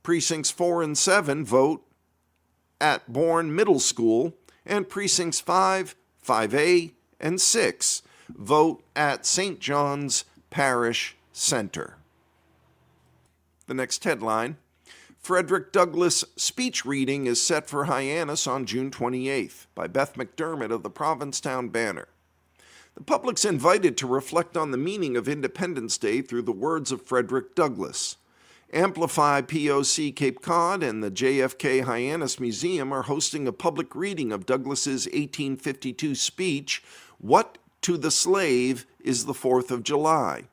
Precincts 4 and 7 vote at Bourne Middle School, and Precincts 5, 5A, and 6 vote at St. John's Parish Center. The next headline: Frederick Douglass speech reading is set for Hyannis on June 28th by Beth McDermott of the Provincetown Banner. The public's invited to reflect on the meaning of Independence Day through the words of Frederick Douglass. Amplify POC Cape Cod and the JFK Hyannis Museum are hosting a public reading of Douglass's 1852 speech, What to the Slave is the 4th of July.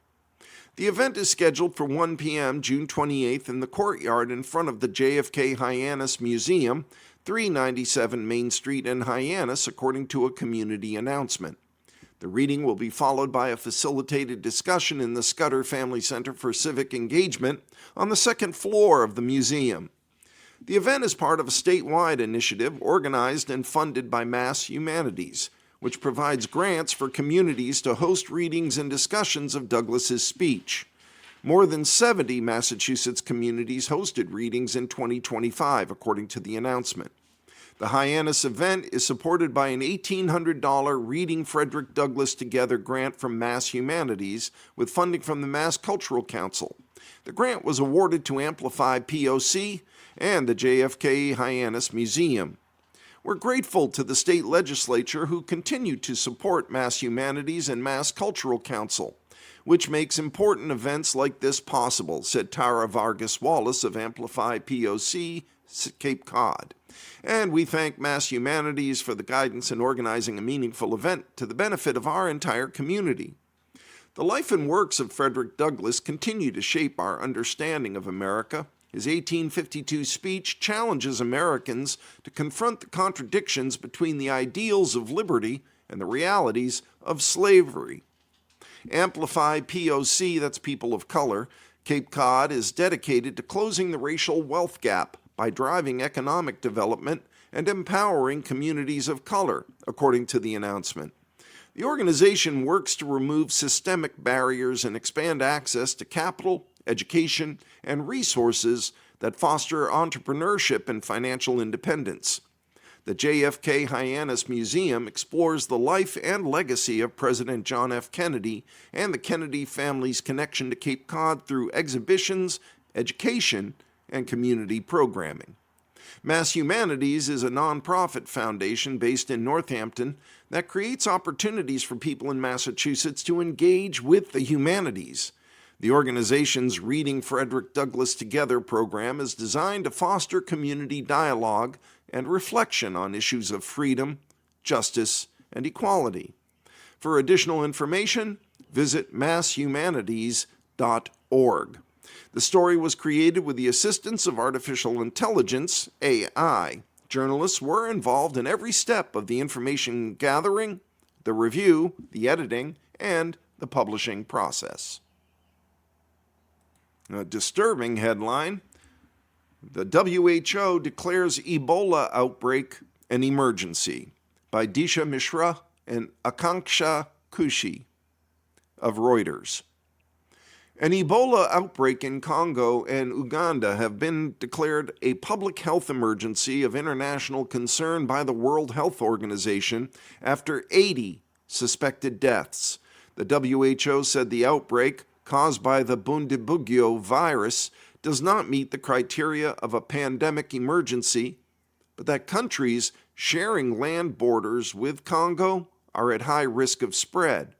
The event is scheduled for 1 p.m. June 28th in the courtyard in front of the JFK Hyannis Museum, 397 Main Street in Hyannis, according to a community announcement. The reading will be followed by a facilitated discussion in the Scudder Family Center for Civic Engagement on the 2nd floor of the museum. The event is part of a statewide initiative organized and funded by Mass Humanities, which provides grants for communities to host readings and discussions of Douglass's speech. More than 70 Massachusetts communities hosted readings in 2025, according to the announcement. The Hyannis event is supported by an $1,800 Reading Frederick Douglass Together grant from Mass Humanities with funding from the Mass Cultural Council. The grant was awarded to Amplify POC and the JFK Hyannis Museum. We're grateful to the state legislature who continue to support Mass Humanities and Mass Cultural Council, which makes important events like this possible, said Tara Vargas Wallace of Amplify POC, Cape Cod. And we thank Mass Humanities for the guidance in organizing a meaningful event to the benefit of our entire community. The life and works of Frederick Douglass continue to shape our understanding of America. His 1852 speech challenges Americans to confront the contradictions between the ideals of liberty and the realities of slavery. Amplify POC, that's people of color, Cape Cod is dedicated to closing the racial wealth gap by driving economic development and empowering communities of color, according to the announcement. The organization works to remove systemic barriers and expand access to capital, education, and resources that foster entrepreneurship and financial independence. The JFK Hyannis Museum explores the life and legacy of President John F. Kennedy and the Kennedy family's connection to Cape Cod through exhibitions, education, and community programming. Mass Humanities is a nonprofit foundation based in Northampton that creates opportunities for people in Massachusetts to engage with the humanities. The organization's Reading Frederick Douglass Together program is designed to foster community dialogue and reflection on issues of freedom, justice, and equality. For additional information, visit masshumanities.org. The story was created with the assistance of artificial intelligence, AI. Journalists were involved in every step of the information gathering, the review, the editing, and the publishing process. A disturbing headline: the WHO declares Ebola outbreak an emergency, by Disha Mishra and Akanksha Kushi of Reuters. An Ebola outbreak in Congo and Uganda have been declared a public health emergency of international concern by the World Health Organization after 80 suspected deaths. The WHO said the outbreak, caused by the Bundibugyo virus, does not meet the criteria of a pandemic emergency, but that countries sharing land borders with Congo are at high risk of spread.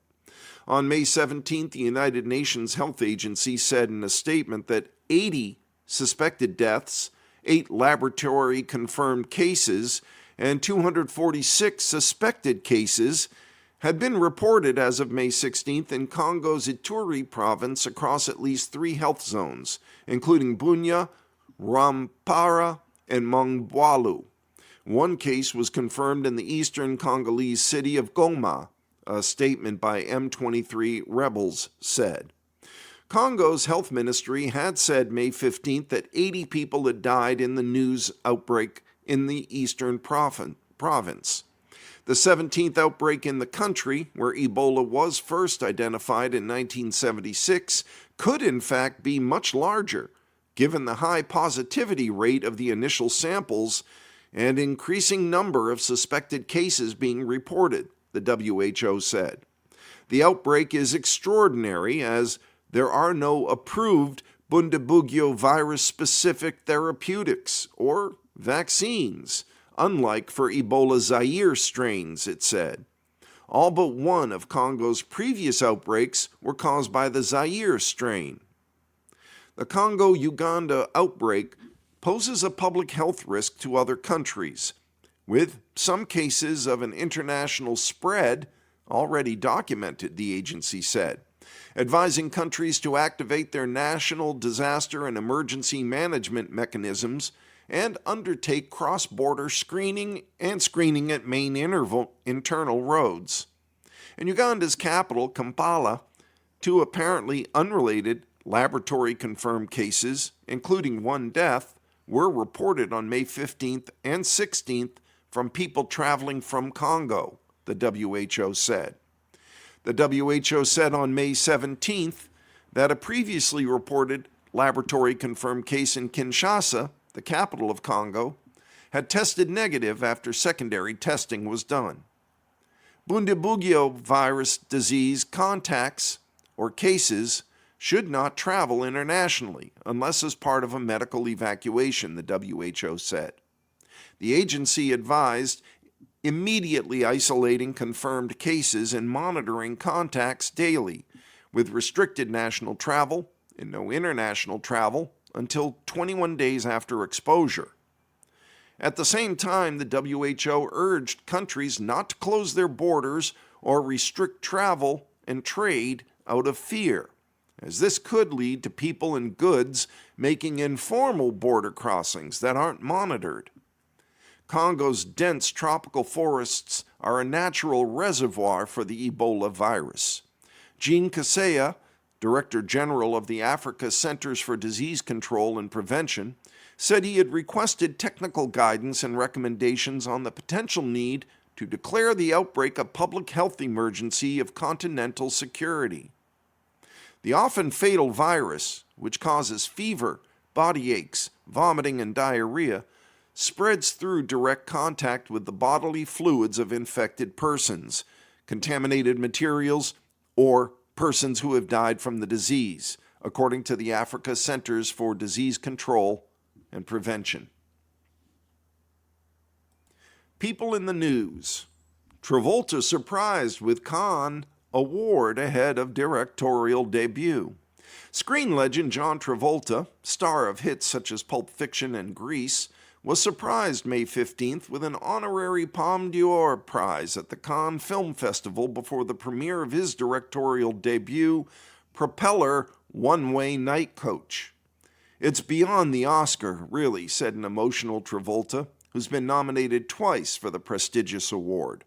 On May 17th, the United Nations Health Agency said in a statement that 80 suspected deaths, 8 laboratory-confirmed cases, and 246 suspected cases had been reported as of May 16th in Congo's Ituri province across at least 3 health zones, including Bunia, Rwampara, and Mongwalu. One case was confirmed in the eastern Congolese city of Goma, a statement by M23 rebels said. Congo's health ministry had said May 15th that 80 people had died in the news outbreak in the eastern province. The 17th outbreak in the country, where Ebola was first identified in 1976, could in fact be much larger, given the high positivity rate of the initial samples and increasing number of suspected cases being reported, the WHO said. The outbreak is extraordinary as there are no approved Bundibugyo virus-specific therapeutics or vaccines, unlike for Ebola Zaire strains, it said. All but one of Congo's previous outbreaks were caused by the Zaire strain. The Congo-Uganda outbreak poses a public health risk to other countries, with some cases of an international spread already documented, the agency said, advising countries to activate their national disaster and emergency management mechanisms and undertake cross-border screening at main internal roads. In Uganda's capital, Kampala, 2 apparently unrelated laboratory-confirmed cases, including 1 death, were reported on May 15th and 16th from people traveling from Congo, the WHO said. The WHO said on May 17th that a previously reported laboratory-confirmed case in Kinshasa, the capital of Congo, had tested negative after secondary testing was done. Bundibugyo virus disease contacts or cases should not travel internationally unless as part of a medical evacuation, the WHO said. The agency advised immediately isolating confirmed cases and monitoring contacts daily, with restricted national travel and no international travel until 21 days after exposure. At the same time, the WHO urged countries not to close their borders or restrict travel and trade out of fear, as this could lead to people and goods making informal border crossings that aren't monitored. Congo's dense tropical forests are a natural reservoir for the Ebola virus. Jean Kaseya, Director General of the Africa Centers for Disease Control and Prevention, said he had requested technical guidance and recommendations on the potential need to declare the outbreak a public health emergency of continental security. The often fatal virus, which causes fever, body aches, vomiting, and diarrhea spreads through direct contact with the bodily fluids of infected persons, contaminated materials, or persons who have died from the disease, according to the Africa Centers for Disease Control and Prevention. People in the news. Travolta surprised with Cannes Award ahead of directorial debut. Screen legend John Travolta, star of hits such as Pulp Fiction and Grease, was surprised May 15th with an honorary Palme d'Or prize at the Cannes Film Festival before the premiere of his directorial debut, Propeller One-Way Night Coach. "It's beyond the Oscar, really," said an emotional Travolta, who's been nominated twice for the prestigious award.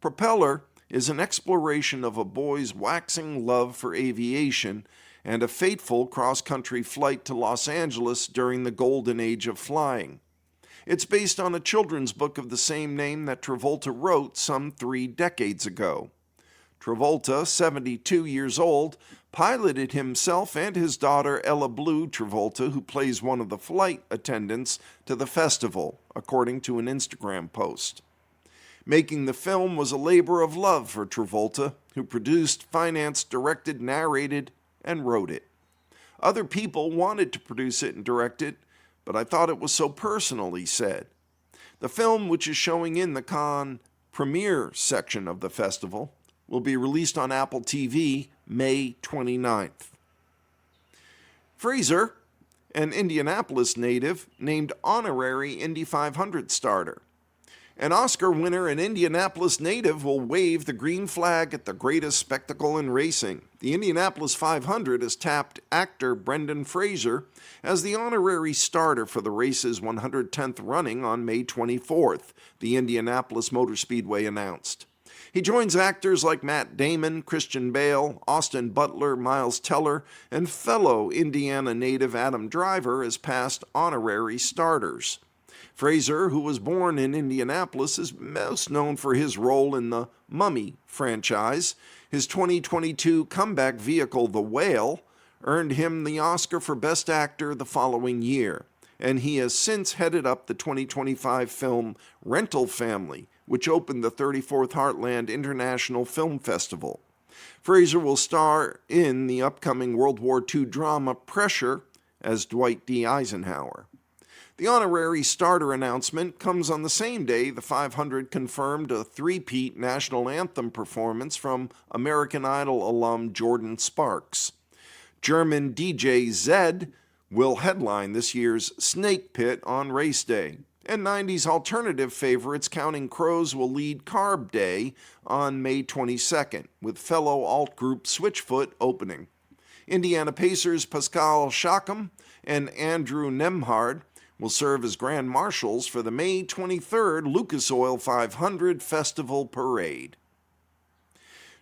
Propeller is an exploration of a boy's waxing love for aviation and a fateful cross-country flight to Los Angeles during the golden age of flying. It's based on a children's book of the same name that Travolta wrote some 3 decades ago. Travolta, 72 years old, piloted himself and his daughter Ella Blue Travolta, who plays one of the flight attendants, to the festival, according to an Instagram post. Making the film was a labor of love for Travolta, who produced, financed, directed, narrated, and wrote it. Other people wanted to produce it and direct it, but I thought it was so personal, he said. The film, which is showing in the Cannes premiere section of the festival, will be released on Apple TV May 29th. Fraser, an Indianapolis native, named honorary Indy 500 starter. An Oscar winner and Indianapolis native will wave the green flag at the greatest spectacle in racing. The Indianapolis 500 has tapped actor Brendan Fraser as the honorary starter for the race's 110th running on May 24th, the Indianapolis Motor Speedway announced. He joins actors like Matt Damon, Christian Bale, Austin Butler, Miles Teller, and fellow Indiana native Adam Driver as past honorary starters. Fraser, who was born in Indianapolis, is most known for his role in the Mummy franchise. His 2022 comeback vehicle, The Whale, earned him the Oscar for Best Actor the following year, and he has since headed up the 2025 film Rental Family, which opened the 34th Heartland International Film Festival. Fraser will star in the upcoming World War II drama Pressure as Dwight D. Eisenhower. The honorary starter announcement comes on the same day the 500 confirmed a three-peat national anthem performance from American Idol alum Jordan Sparks. German DJ Zedd will headline this year's Snake Pit on race day, and 90s alternative favorites Counting Crows will lead Carb Day on May 22nd, with fellow alt group Switchfoot opening. Indiana Pacers Pascal Siakam and Andrew Nembhard will serve as grand marshals for the May 23rd Lucas Oil 500 Festival Parade.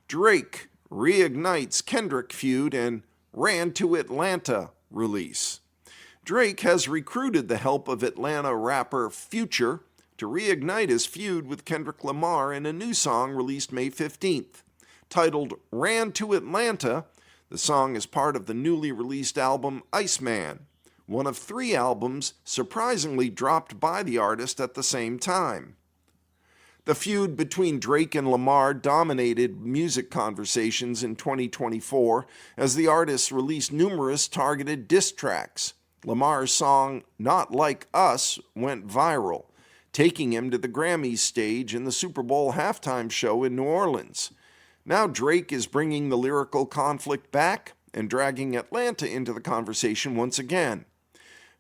Drake reignites Kendrick feud and Ran to Atlanta release. Drake has recruited the help of Atlanta rapper Future to reignite his feud with Kendrick Lamar in a new song released May 15th. Titled Ran to Atlanta, the song is part of the newly released album Iceman, one of 3 albums surprisingly dropped by the artist at the same time. The feud between Drake and Lamar dominated music conversations in 2024 as the artists released numerous targeted diss tracks. Lamar's song Not Like Us went viral, taking him to the Grammys stage in the Super Bowl halftime show in New Orleans. Now Drake is bringing the lyrical conflict back and dragging Atlanta into the conversation once again.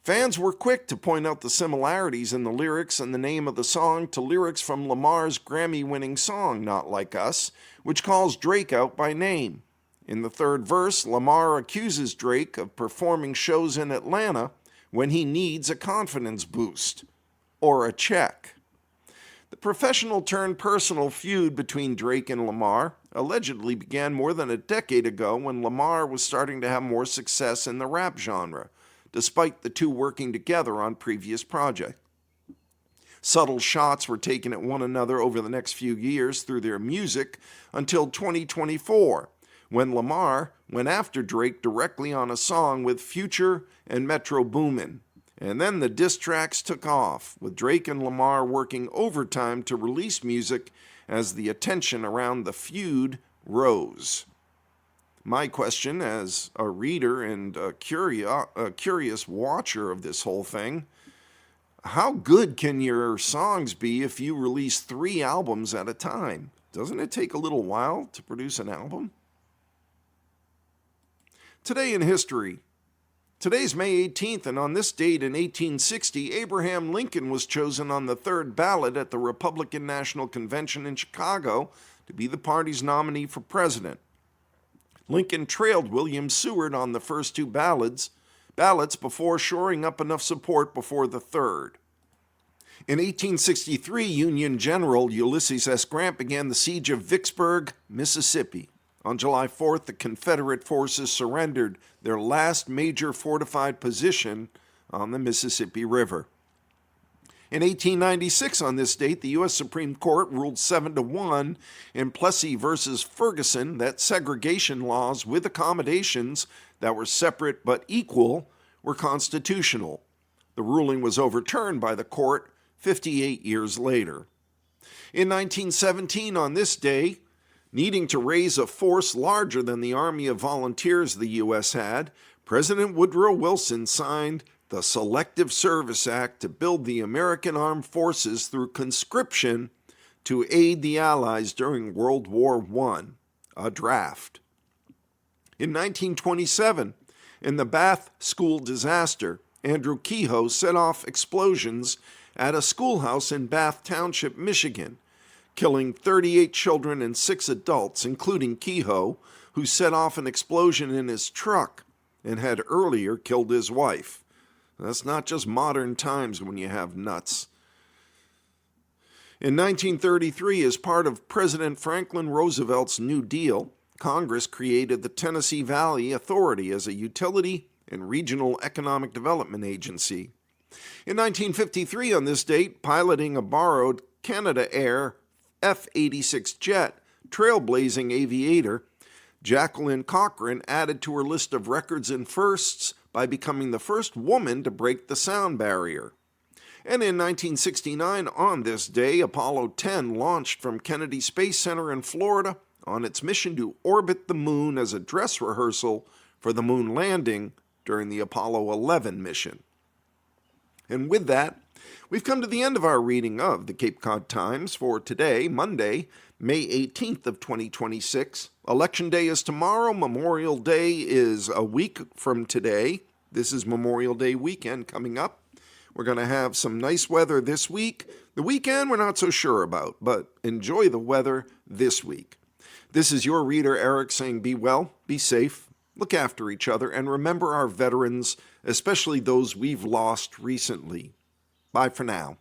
Fans were quick to point out the similarities in the lyrics and the name of the song to lyrics from Lamar's Grammy-winning song, Not Like Us, which calls Drake out by name. In the third verse, Lamar accuses Drake of performing shows in Atlanta when he needs a confidence boost, or a check. The professional-turned-personal feud between Drake and Lamar allegedly began more than a decade ago when Lamar was starting to have more success in the rap genre, despite the two working together on previous projects. Subtle shots were taken at one another over the next few years through their music until 2024, when Lamar went after Drake directly on a song with Future and Metro Boomin. And then the diss tracks took off, with Drake and Lamar working overtime to release music as the attention around the feud rose. My question as a reader and a curious watcher of this whole thing, how good can your songs be if you release 3 albums at a time? Doesn't it take a little while to produce an album? Today in history. Today's May 18th, and on this date in 1860, Abraham Lincoln was chosen on the 3rd ballot at the Republican National Convention in Chicago to be the party's nominee for president. Lincoln trailed William Seward on the first 2 ballots before shoring up enough support before the 3rd. In 1863, Union General Ulysses S. Grant began the siege of Vicksburg, Mississippi. On July 4th, the Confederate forces surrendered their last major fortified position on the Mississippi River. In 1896, on this date, the U.S. Supreme Court ruled 7-1 in Plessy v. Ferguson that segregation laws with accommodations that were separate but equal were constitutional. The ruling was overturned by the court 58 years later. In 1917, on this day, needing to raise a force larger than the army of volunteers the U.S. had, President Woodrow Wilson signed the Selective Service Act to build the American Armed Forces through conscription to aid the Allies during World War I, a draft. In 1927, in the Bath school disaster, Andrew Kehoe set off explosions at a schoolhouse in Bath Township, Michigan, killing 38 children and 6 adults, including Kehoe, who set off an explosion in his truck and had earlier killed his wife. That's not just modern times when you have nuts. In 1933, as part of President Franklin Roosevelt's New Deal, Congress created the Tennessee Valley Authority as a utility and regional economic development agency. In 1953, on this date, piloting a borrowed Canada Air F-86 jet, trailblazing aviator, Jacqueline Cochran added to her list of records and firsts by becoming the first woman to break the sound barrier. And in 1969, on this day, Apollo 10 launched from Kennedy Space Center in Florida on its mission to orbit the moon as a dress rehearsal for the moon landing during the Apollo 11 mission. And with that, we've come to the end of our reading of the Cape Cod Times for today, Monday, May 18th of 2026. Election Day is tomorrow. Memorial Day is a week from today. This is Memorial Day weekend coming up. We're going to have some nice weather this week. The weekend we're not so sure about, but enjoy the weather this week. This is your reader, Eric, saying be well, be safe, look after each other, and remember our veterans, especially those we've lost recently. Bye for now.